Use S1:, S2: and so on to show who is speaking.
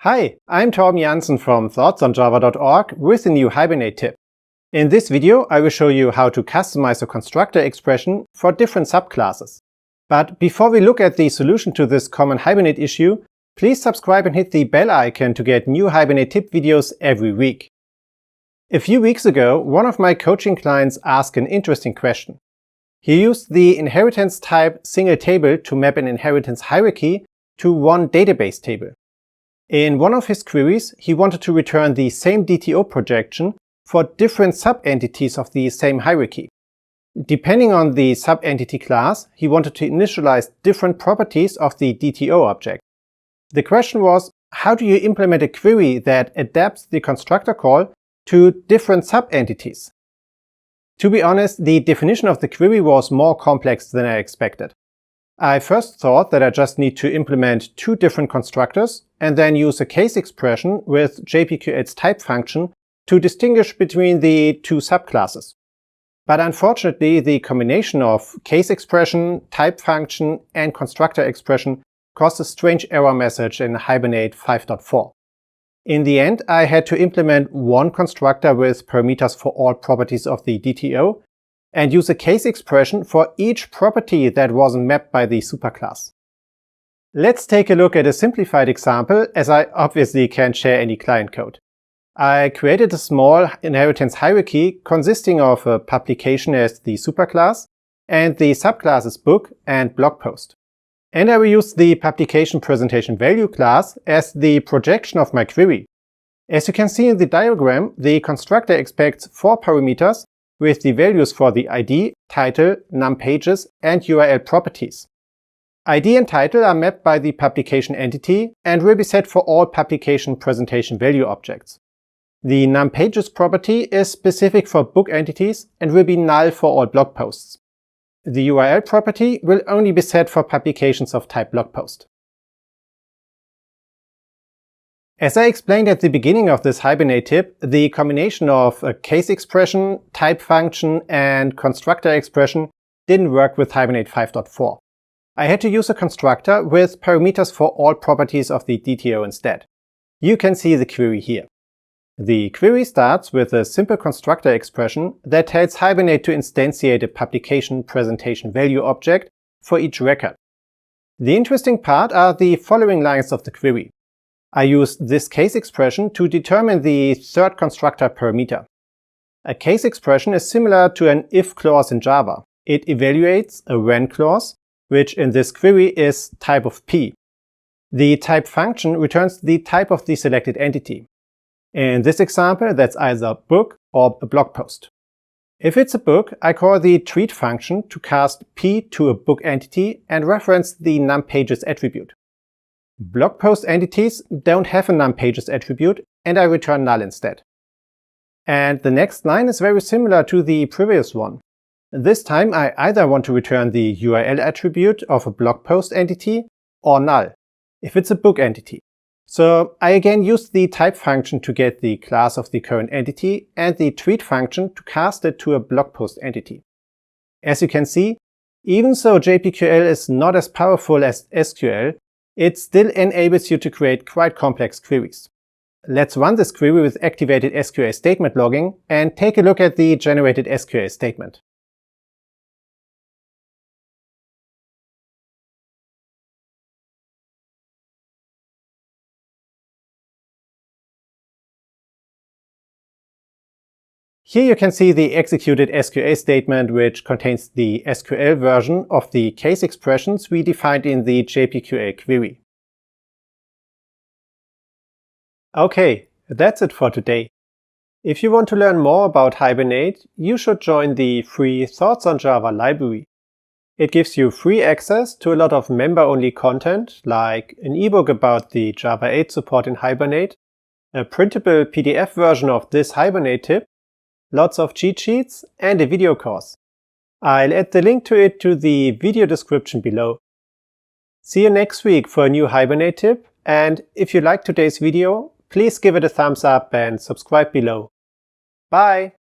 S1: Hi, I'm Torben Jansen from thoughtsonjava.org with a new Hibernate tip. In this video, I will show you how to customize a constructor expression for different subclasses. But before we look at the solution to this common Hibernate issue, please subscribe and hit the bell icon to get new Hibernate tip videos every week. A few weeks ago, one of my coaching clients asked an interesting question. He used the inheritance type single table to map an inheritance hierarchy to one database table. In one of his queries, he wanted to return the same DTO projection for different sub-entities of the same hierarchy. Depending on the sub-entity class, he wanted to initialize different properties of the DTO object. The question was, how do you implement a query that adapts the constructor call to different sub-entities? To be honest, the definition of the query was more complex than I expected. I first thought that I just need to implement two different constructors and then use a case expression with JPQL's type function to distinguish between the two subclasses. But unfortunately, the combination of case expression, type function, and constructor expression caused a strange error message in Hibernate 5.4. In the end, I had to implement one constructor with parameters for all properties of the DTO and use a case expression for each property that wasn't mapped by the superclass. Let's take a look at a simplified example, as I obviously can't share any client code. I created a small inheritance hierarchy consisting of a publication as the superclass and the subclasses book and blog post. And I will use the publication presentation value class as the projection of my query. As you can see in the diagram, the constructor expects 4 parameters with the values for the ID, title, num pages, and URL properties. ID and title are mapped by the publication entity and will be set for all publication presentation value objects. The num pages property is specific for book entities and will be null for all blog posts. The URL property will only be set for publications of type blog post. As I explained at the beginning of this Hibernate tip, the combination of a case expression, type function, and constructor expression didn't work with Hibernate 5.4. I had to use a constructor with parameters for all properties of the DTO instead. You can see the query here. The query starts with a simple constructor expression that tells Hibernate to instantiate a publication presentation value object for each record. The interesting part are the following lines of the query. I used this case expression to determine the third constructor parameter. A case expression is similar to an if clause in Java. It evaluates a when clause, which in this query is type of P. The type function returns the type of the selected entity. In this example, that's either book or a blog post. If it's a book, I call the treat function to cast P to a book entity and reference the num pages attribute. Blog post entities don't have a num pages attribute, and I return null instead. And the next line is very similar to the previous one. This time I either want to return the URL attribute of a blog post entity or null, if it's a book entity. So I again use the type function to get the class of the current entity and the treat function to cast it to a blog post entity. As you can see, even though JPQL is not as powerful as SQL, it still enables you to create quite complex queries. Let's run this query with activated SQL statement logging and take a look at the generated SQL statement. Here you can see the executed SQL statement, which contains the SQL version of the case expressions we defined in the JPQL query. Okay, that's it for today. If you want to learn more about Hibernate, you should join the free Thoughts on Java library. It gives you free access to a lot of member-only content, like an ebook about the Java 8 support in Hibernate, a printable PDF version of this Hibernate tip, lots of cheat sheets, and a video course. I'll add the link to it to the video description below. See you next week for a new Hibernate tip, and if you liked today's video, please give it a thumbs up and subscribe below. Bye!